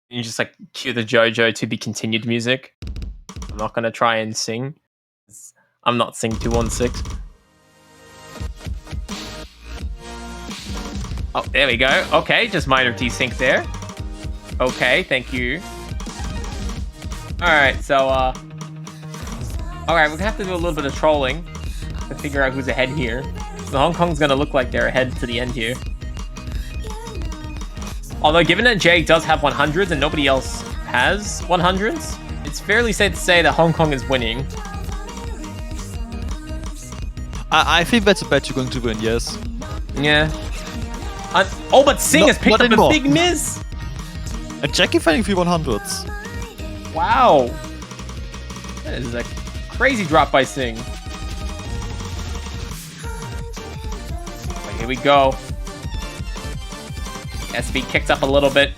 You just like cue the JoJo to be continued music. I'm not gonna try and sing. I'm not Sing 216. Oh, there we go. Okay, just minor desync there. Okay, thank you. Alright, so, alright, we're gonna have to do a little bit of trolling to figure out who's ahead here. So Hong Kong's gonna look like they're ahead to the end here. Although, given that Jay does have 100s and nobody else has 100s, it's fairly safe to say that Hong Kong is winning. I think that's a bet you're going to win, yes. Yeah. Oh, but Sing has picked up a big miss! And Jackie finding 100s. Wow. That is a crazy drop by Sing. Right, here we go. SB kicks up a little bit.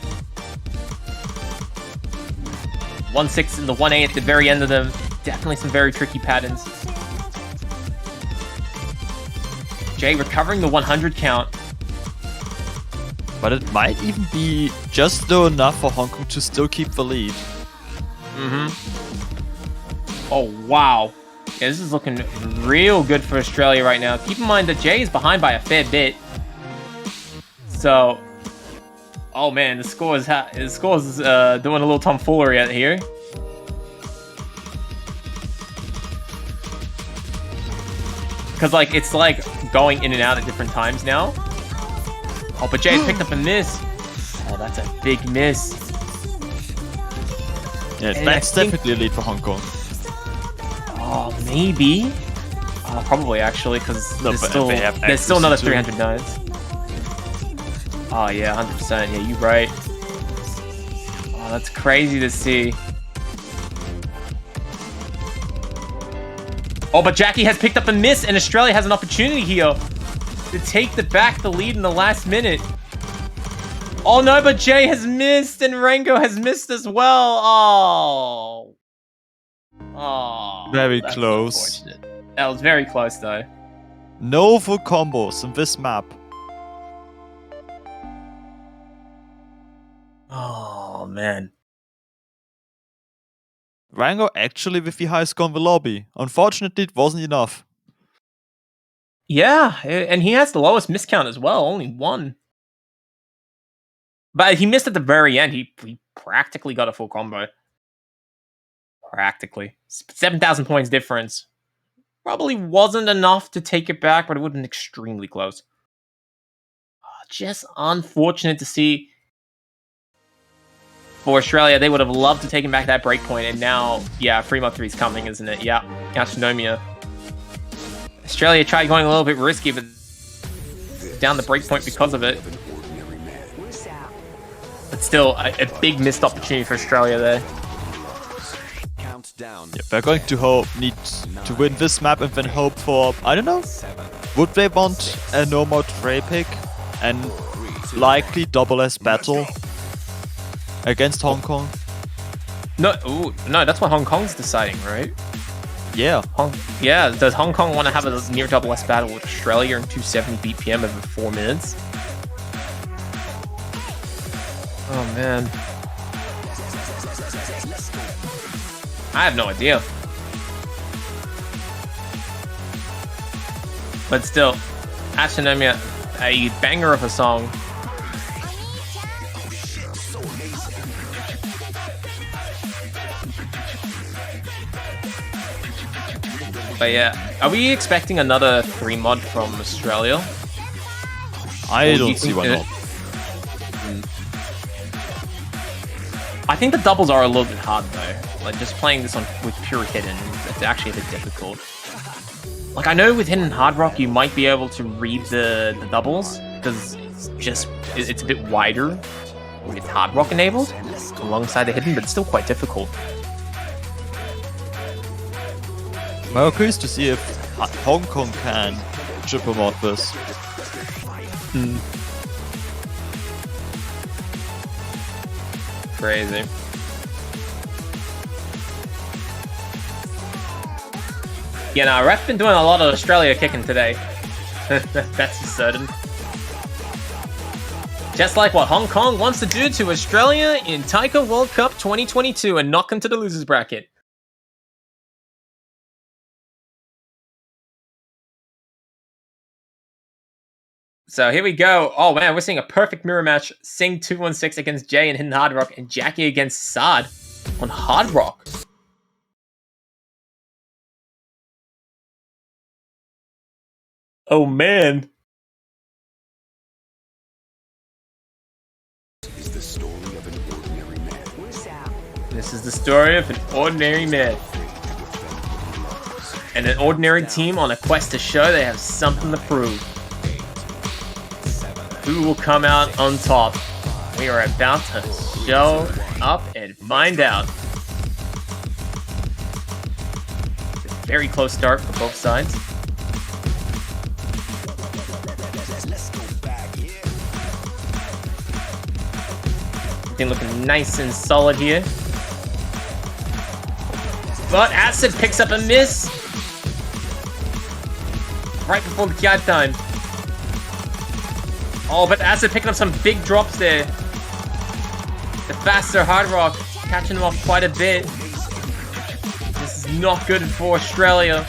1-6 and the 1A at the very end of them. Definitely some very tricky patterns. Jay recovering the 100 count. But it might even be just low enough for Hong Kong to still keep the lead. Mm-hmm. Oh, wow. Yeah, this is looking real good for Australia right now. Keep in mind that Jay is behind by a fair bit. So, oh man, the score is doing a little tomfoolery out here. Because like it's like going in and out at different times now. Oh, but Jay picked up a miss. Oh, that's a big miss. Yeah, that's definitely a lead for Hong Kong. Oh, maybe. Probably actually, because there's still another 309s. Oh yeah, 100%. Yeah, you're right. that's crazy to see. Oh, but Jackie has picked up a miss, and Australia has an opportunity here to take the lead in the last minute. Oh no, but Jay has missed, and Rango has missed as well. Oh. Oh. Very close. That was very close, though. No full combos in this map. Oh, man. Rango actually with the high score in the lobby. Unfortunately, it wasn't enough. Yeah, and he has the lowest miscount as well, only 1. But he missed at the very end. He practically got a full combo. Practically. 7,000 points difference. Probably wasn't enough to take it back, but it would have been extremely close. Just unfortunate to see. For Australia, they would have loved to take him back that breakpoint, and now, yeah, Fremont 3 is coming, isn't it? Yeah, Astronomia. Australia tried going a little bit risky, but down the breakpoint because of it. But still, a big missed opportunity for Australia there. Yeah, they're going to need to win this map and then hope for, I don't know, would they want a no more Trey pick and likely double S battle against Hong Kong? No, no, that's what Hong Kong's deciding, right? Yeah. Does Hong Kong want to have a near double S battle with Australia in 270 BPM over 4 minutes? Oh, man. I have no idea. But still, Astronomia, a banger of a song. But yeah, are we expecting another 3 mod from Australia? I don't see why not. I think the doubles are a little bit hard though. Like just playing this with pure hidden, it's actually a bit difficult. Like I know with hidden hard rock you might be able to read the doubles because it's a bit wider with hard rock enabled alongside the hidden, but it's still quite difficult. Well, curious to see if Hong Kong can triple mod this. Crazy. Yeah, no, Ref's been doing a lot of Australia kicking today. That's for certain. Just like what Hong Kong wants to do to Australia in Taiko World Cup 2022 and knock them to the losers bracket. So here we go. Oh man, we're seeing a perfect mirror match. Sing 216 against Jay and Hidden Hard Rock, and Jackie against Saad on Hard Rock. Oh man. This is the story of an ordinary man. And an ordinary team on a quest to show they have something to prove. Who will come out on top? We are about to show up and find out. Very close start for both sides. Everything looking nice and solid here. But Acid picks up a miss right before the KI time. Oh, but Acid picking up some big drops there. The faster Hard Rock catching him off quite a bit. This is not good for Australia.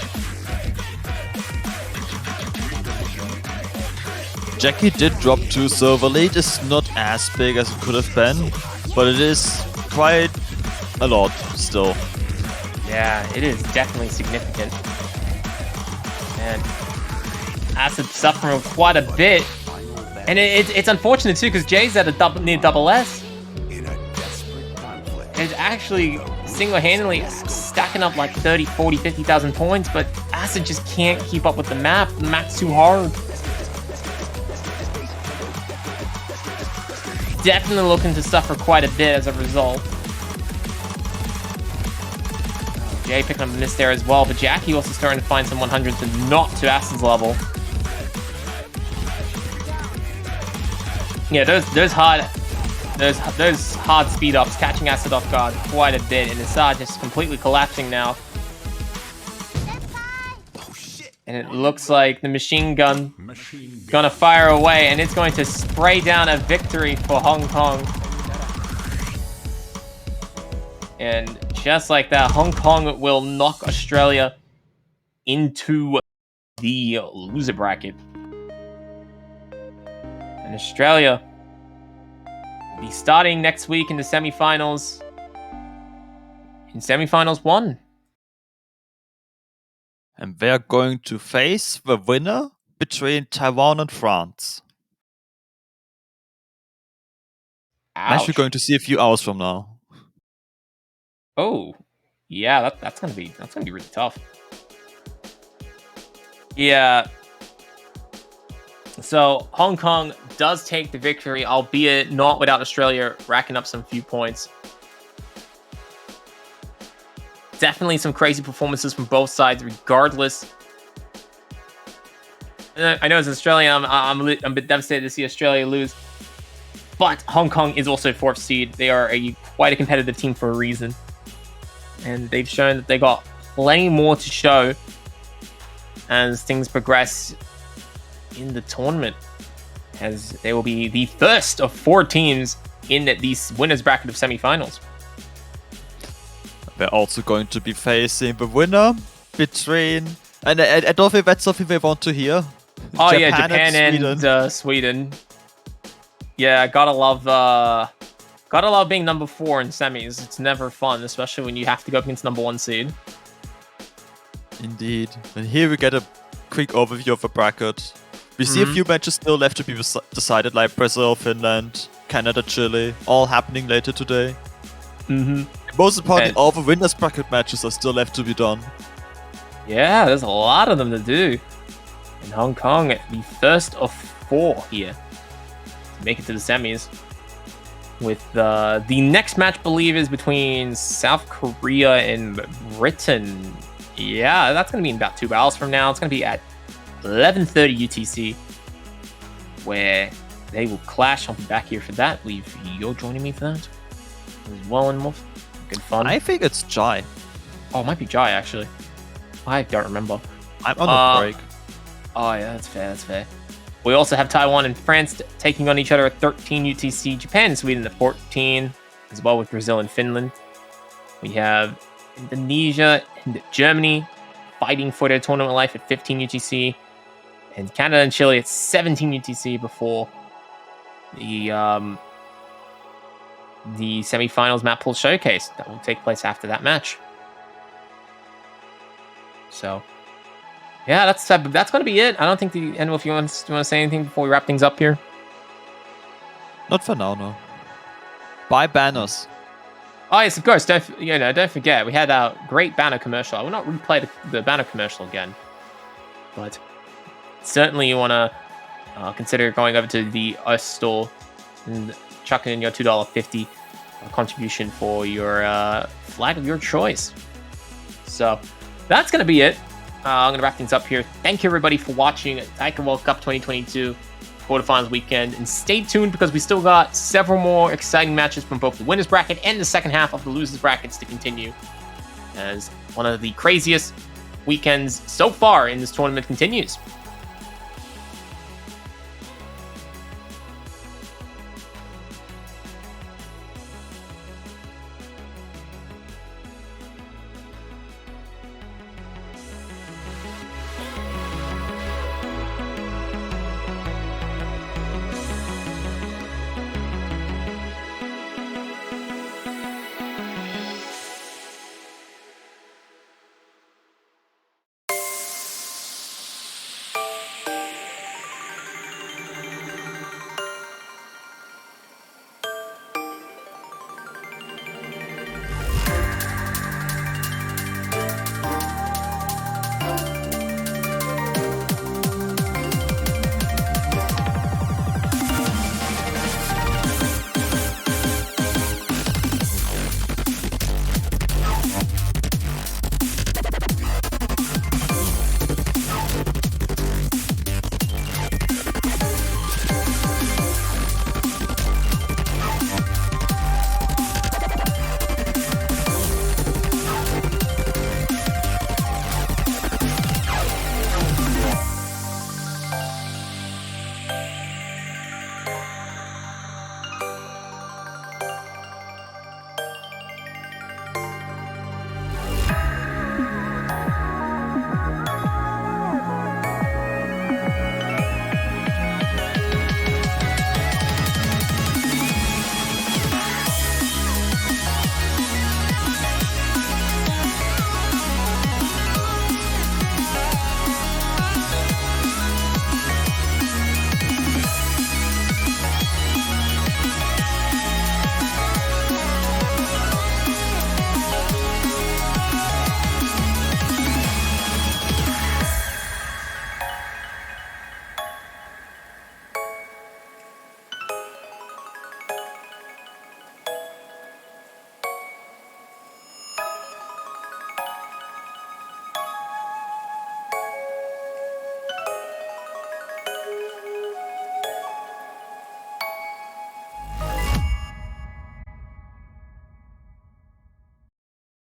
Jackie did drop 2, so the lead is not as big as it could have been, but it is quite a lot still. Yeah, it is definitely significant. And Acid suffering quite a bit. And it's unfortunate too, because Jay's at a near double S. It's actually single-handedly stacking up like 30, 40, 50,000 points, but Acid just can't keep up with the map. The map's too hard. definitely looking to suffer quite a bit as a result. Jay picking up a miss there as well, but Jackie also starting to find some 100s, but not to Aston's level. Yeah, those hard speed ups catching Aston off guard quite a bit, and Assad just completely collapsing now. And it looks like the machine gun gonna fire away, and it's going to spray down a victory for Hong Kong. And just like that, Hong Kong will knock Australia into the loser bracket. And Australia will be starting next week in the semifinals. In semifinals 1. And they're going to face the winner between Taiwan and France. Match we're going to see a few hours from now. Oh, yeah, that's gonna be really tough. Yeah. So Hong Kong does take the victory, albeit not without Australia racking up some few points. Definitely some crazy performances from both sides, regardless. I know as an Australian, I'm a bit devastated to see Australia lose. But Hong Kong is also 4th seed. They are quite a competitive team for a reason. And they've shown that they got plenty more to show as things progress in the tournament, as they will be the first of 4 teams in the winners bracket of semifinals. They're also going to be facing the winner between, and I don't think that's something they want to hear. Oh yeah, Japan and Sweden. Yeah, gotta love being number 4 in semis. It's never fun, especially when you have to go against number 1 seed. Indeed. And here we get a quick overview of the bracket. We see a few matches still left to be decided, like Brazil, Finland, Canada, Chile, all happening later today. Most importantly, all the winners bracket matches are still left to be done. Yeah, there's a lot of them to do. And Hong Kong, the first of 4 here to make it to the semis. With the next match, I believe, is between South Korea and Britain. Yeah, that's going to be in about 2 hours from now. It's going to be at 11:30 UTC, where they will clash. I'll be back here for that. I believe you're joining me for that as well, and more good fun. I think it's Jai. Oh, it might be Jai, actually. I don't remember. I'm on a break. Oh, yeah, that's fair, that's fair. We also have Taiwan and France taking on each other at 13 UTC, Japan and Sweden at 14, as well with Brazil and Finland. We have Indonesia and Germany fighting for their tournament life at 15 UTC, and Canada and Chile at 17 UTC before the semifinals map pool showcase that will take place after that match. So, yeah, that's going to be it. I don't think I don't know if you want to say anything before we wrap things up here. Not for now, no. Buy banners. Oh yes, of course. Don't forget we had a great banner commercial. I will not replay the banner commercial again, but certainly you want to consider going over to the US store and chucking in your $2.50 contribution for your flag of your choice. So that's going to be it. I'm going to wrap things up here. Thank you, everybody, for watching Taiko World Cup 2022 quarterfinals weekend. And stay tuned because we still got several more exciting matches from both the winners bracket and the second half of the losers brackets to continue, as one of the craziest weekends so far in this tournament continues.